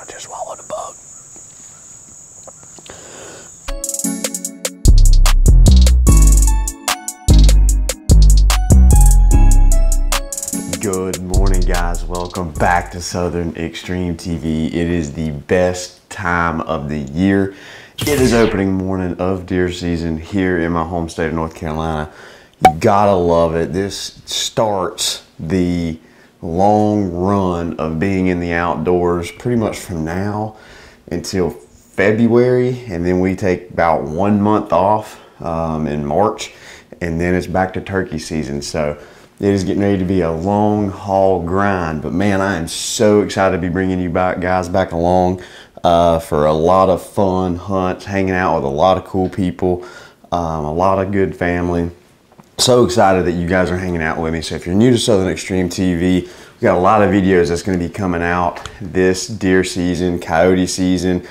I just swallowed a bug. Good morning, guys. Welcome back to Southern Extreme TV. It is the best time of the year. It is opening morning of deer season here in my home state of North Carolina. You gotta love it. This starts the long run of being in the outdoors pretty much from now until February, and then we take about 1 month off in March, and then it's back to turkey season. So it is getting ready to be a long haul grind, but man, I am so excited to be bringing you guys back along for a lot of fun hunts, hanging out with a lot of cool people, a lot of good family. So excited that you guys are hanging out with me. So if you're new to Southern Extreme TV, we got a lot of videos that's going to be coming out this deer season, coyote season,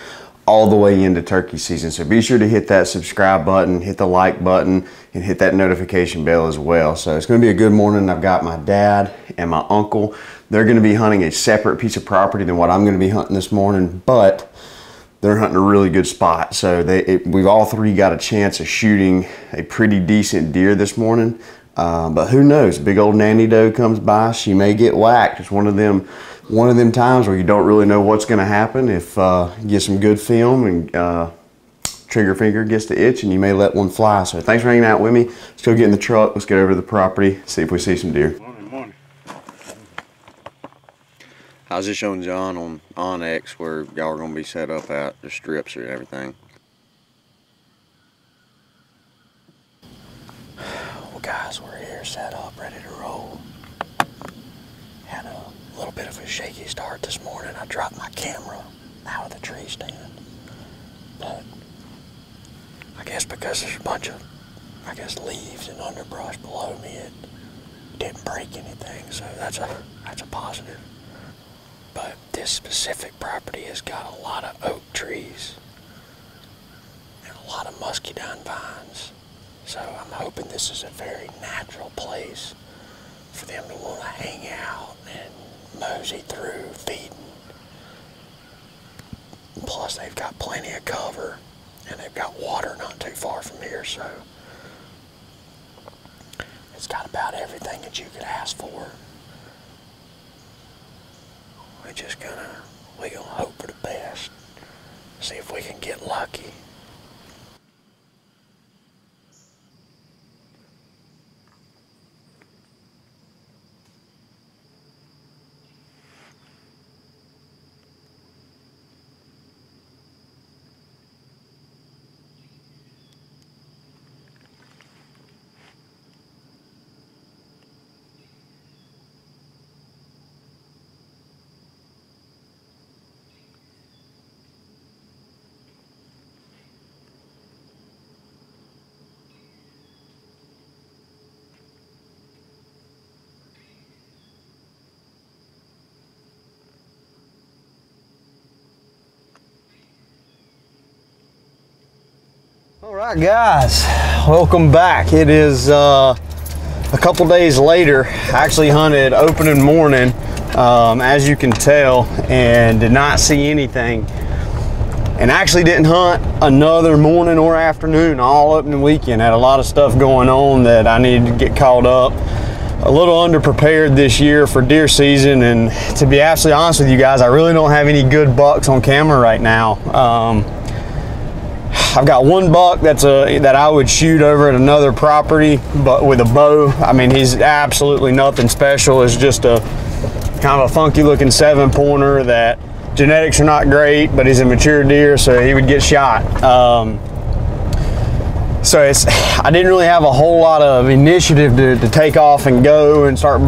all the way into turkey season. So be sure to hit that subscribe button, hit the like button, and hit that notification bell as well. So it's going to be a good morning. I've got my dad and my uncle. They're going to be hunting a separate piece of property than what I'm going to be hunting this morning, but they're hunting a really good spot. So we've all three got a chance of shooting a pretty decent deer this morning. But who knows? Big old nanny doe comes by, she may get whacked. It's one of them times where you don't really know what's going to happen. If you get some good film and trigger finger gets the itch, and you may let one fly. So thanks for hanging out with me. Let's go get in the truck. Let's get over to the property, see if we see some deer. Morning. I was just showing John on OnX where y'all are going to be set up at, the strips and everything. Well guys, we're here set up, ready to roll. Had a little bit of a shaky start this morning. I dropped my camera out of the tree stand. But I guess because there's a bunch of, leaves and underbrush below me, it didn't break anything, so that's a positive. But this specific property has got a lot of oak trees and a lot of muscadine vines. So I'm hoping this is a very natural place for them to want to hang out and mosey through feeding. Plus they've got plenty of cover and they've got water not too far from here, so it's got about everything that you could ask for. We're gonna hope for the best. See if we can get lucky. All right, guys, welcome back. It is a couple days later. I actually hunted opening morning, as you can tell, and did not see anything. And actually didn't hunt another morning or afternoon all opening weekend. Had a lot of stuff going on that I needed to get caught up. A little underprepared this year for deer season, and to be absolutely honest with you guys, I really don't have any good bucks on camera right now. I've got one buck that I would shoot over at another property, but with a bow. I mean, he's absolutely nothing special. It's just a kind of a funky looking 7-pointer that genetics are not great, but he's a mature deer, so he would get shot. So I didn't really have a whole lot of initiative to take off and go and start,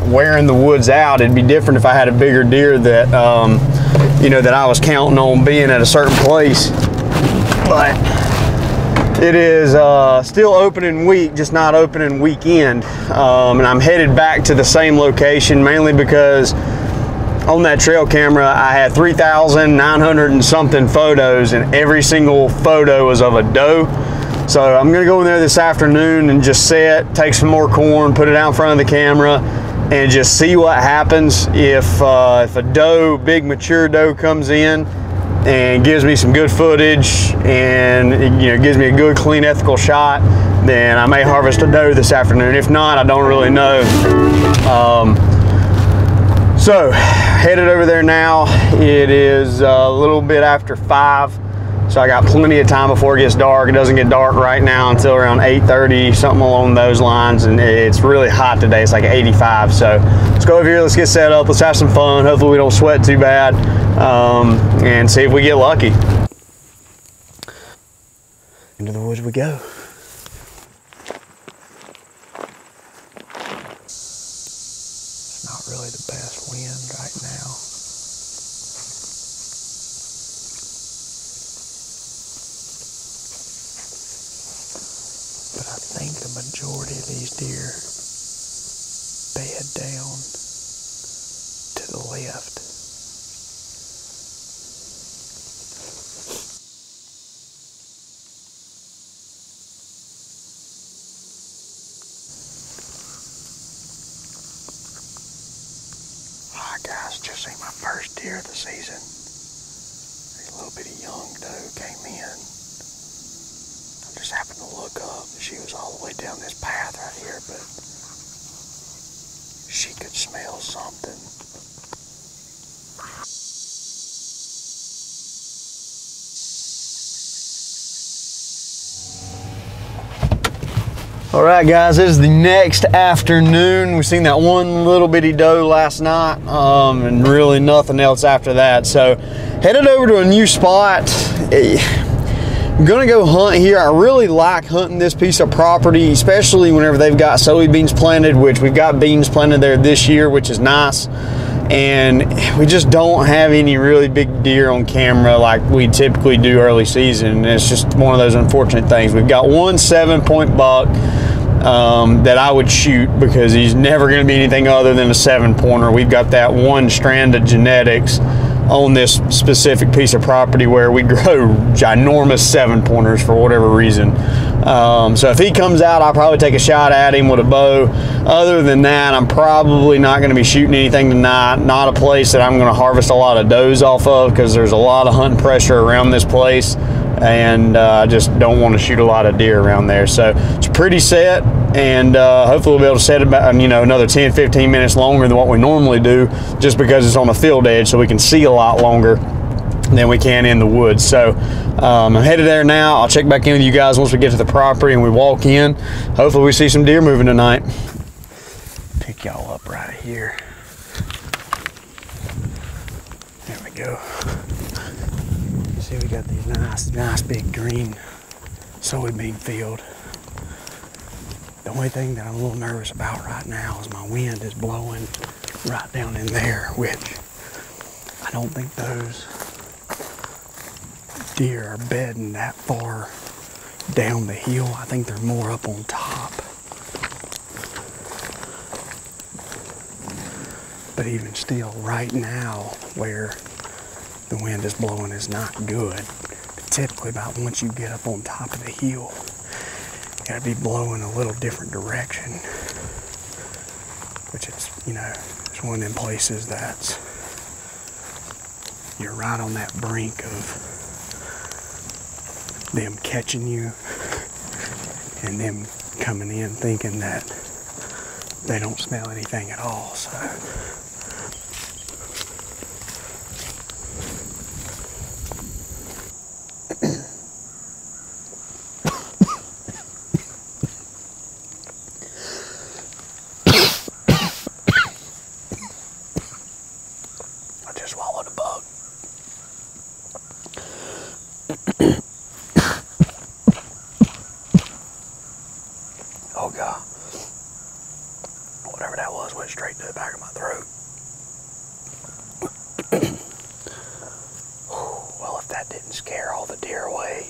wearing the woods out. It'd be different if I had a bigger deer that, that I was counting on being at a certain place. But it is still opening week, just not opening weekend. And I'm headed back to the same location mainly because on that trail camera I had 3,900 and something photos, and every single photo was of a doe. So I'm gonna go in there this afternoon and just take some more corn, put it out in front of the camera, and just see what happens. If a doe, big mature doe, comes in and gives me some good footage and gives me a good, clean, ethical shot, then I may harvest a doe this afternoon. If not, I don't really know. So headed over there now. It is a little bit after 5, so I got plenty of time before it gets dark. It doesn't get dark right now until around 8:30, something along those lines, and it's really hot today. It's like 85. So let's go over here, let's get set up, let's have some fun. Hopefully we don't sweat too bad, and see if we get lucky. Into the woods we go. Not really the best wind right now. But I think the majority of these deer bed down to the left. Alright guys, just seen my first deer of the season. A little bitty young doe came in. I just happened to look up. She was all the way down this path right here, but she could smell something. All right, guys, this is the next afternoon. We've seen that one little bitty doe last night, and really nothing else after that. So headed over to a new spot. I'm gonna go hunt here. I really like hunting this piece of property, especially whenever they've got soybeans planted, which we've got beans planted there this year, which is nice. And we just don't have any really big deer on camera like we typically do early season. And it's just one of those unfortunate things. We've got one 7-point buck that I would shoot because he's never going to be anything other than a 7-pointer. We've got that one strand of genetics on this specific piece of property where we grow ginormous 7-pointers for whatever reason. So if he comes out, I'll probably take a shot at him with a bow. Other than that, I'm probably not going to be shooting anything tonight. Not a place that I'm going to harvest a lot of does off of because there's a lot of hunting pressure around this place, and I just don't want to shoot a lot of deer around there. So it's pretty set, and hopefully we'll be able to set about another 10-15 minutes longer than what we normally do, just because it's on the field edge, so we can see a lot longer than we can in the woods. So I'm headed there now. I'll check back in with you guys once we get to the property and we walk in. Hopefully we see some deer moving tonight. Pick y'all up right here. There we go. You see we got these nice big green soybean field. The only thing that I'm a little nervous about right now is my wind is blowing right down in there, which I don't think those deer are bedding that far down the hill. I think they're more up on top. But even still, right now, where the wind is blowing is not good. But typically, about once you get up on top of the hill, you gotta be blowing a little different direction. Which it's, it's one of them places that's, you're right on that brink of them catching you and them coming in thinking that they don't smell anything at all. So I just swallowed a bug. Oh God. Whatever that was went straight to the back of my throat. Well, if that didn't scare all the deer away.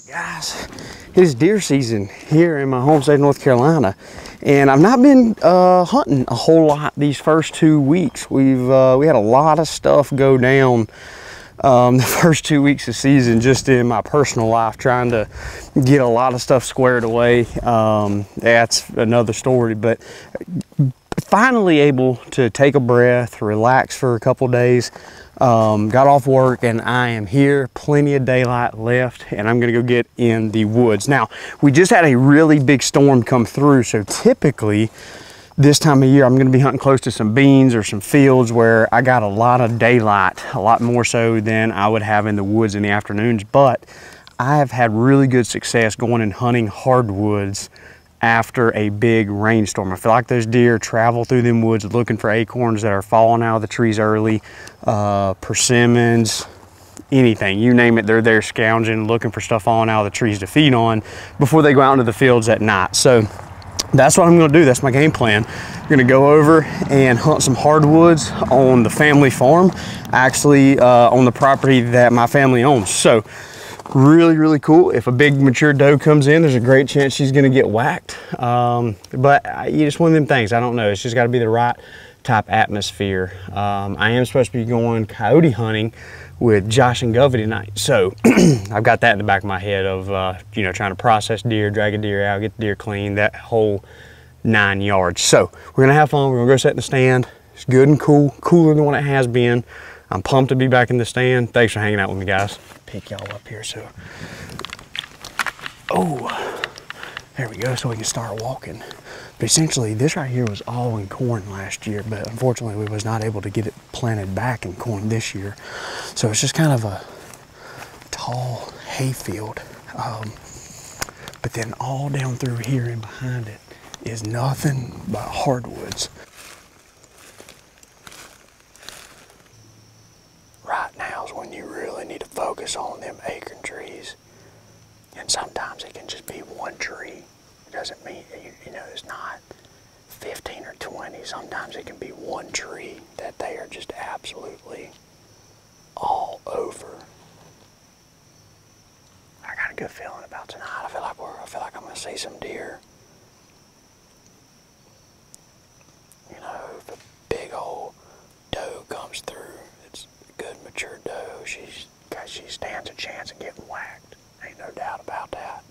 Guys, it is deer season here in my home state of North Carolina, and I've not been hunting a whole lot these first 2 weeks. We had a lot of stuff go down the first 2 weeks of season, just in my personal life, trying to get a lot of stuff squared away. That's another story, but finally able to take a breath, relax for a couple days. Got off work and I am here, plenty of daylight left, and I'm gonna go get in the woods. Now, we just had a really big storm come through, so typically this time of year I'm gonna be hunting close to some beans or some fields where I got a lot of daylight, a lot more so than I would have in the woods in the afternoons, but I have had really good success going and hunting hardwoods after a big rainstorm. I feel like those deer travel through them woods looking for acorns that are falling out of the trees early, persimmons, anything, you name it, they're there scounging, looking for stuff falling out of the trees to feed on before they go out into the fields at night. So that's what I'm gonna do, that's my game plan. I'm gonna go over and hunt some hardwoods on the family farm, actually on the property that my family owns. So really cool. If a big mature doe comes in, there's a great chance she's gonna get whacked. But you just one of them things, I don't know, it's just gotta be the right type atmosphere. I am supposed to be going coyote hunting with Josh and Govey tonight. So I've got that in the back of my head of, you know, trying to process deer, drag a deer out, get the deer clean, that whole 9 yards. So we're gonna have fun, we're gonna go sit in the stand. It's good and cool, cooler than what it has been. I'm pumped to be back in the stand. Thanks for hanging out with me, guys. Pick y'all up here, so. Oh, there we go, so we can start walking. But essentially, this right here was all in corn last year, but unfortunately, we was not able to get it planted back in corn this year. So it's just kind of a tall hay field. But then all down through here and behind it is nothing but hardwoods. Right now is when you really need to focus on them acorn trees. And sometimes it can just be one tree. It doesn't mean, you know, it's not 15 or 20. Sometimes it can be one tree that they are just absolutely all over. I got a good feeling about tonight. I feel like I'm gonna see some deer. You know, if a big old doe comes through, it's a good mature doe, she stands a chance of getting whacked. Ain't no doubt about that.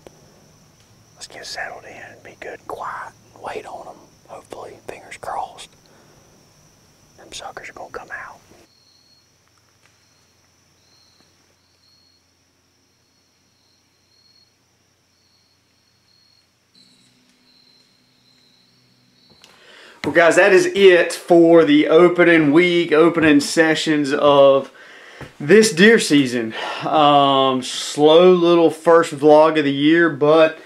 Let's get settled in and be good and quiet and wait on them. Hopefully, fingers crossed, them suckers are gonna come out. Well, guys, that is it for the opening week, opening sessions of this deer season. Slow little first vlog of the year, but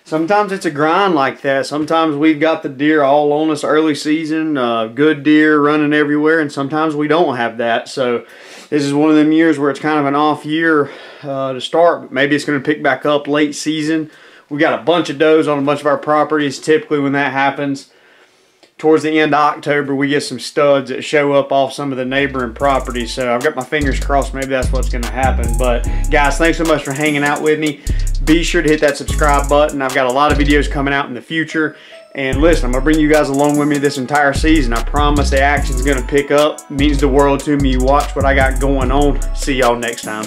sometimes it's a grind like that. Sometimes we've got the deer all on us early season, good deer running everywhere, and sometimes we don't have that. So this is one of them years where it's kind of an off year to start, but maybe it's going to pick back up late season. We got a bunch of does on a bunch of our properties. Typically when that happens, towards the end of October, we get some studs that show up off some of the neighboring properties. So I've got my fingers crossed, maybe that's what's gonna happen. But guys, thanks so much for hanging out with me. Be sure to hit that subscribe button. I've got a lot of videos coming out in the future. And listen, I'm gonna bring you guys along with me this entire season. I promise the action's gonna pick up. It means the world to me. You watch what I got going on. See y'all next time.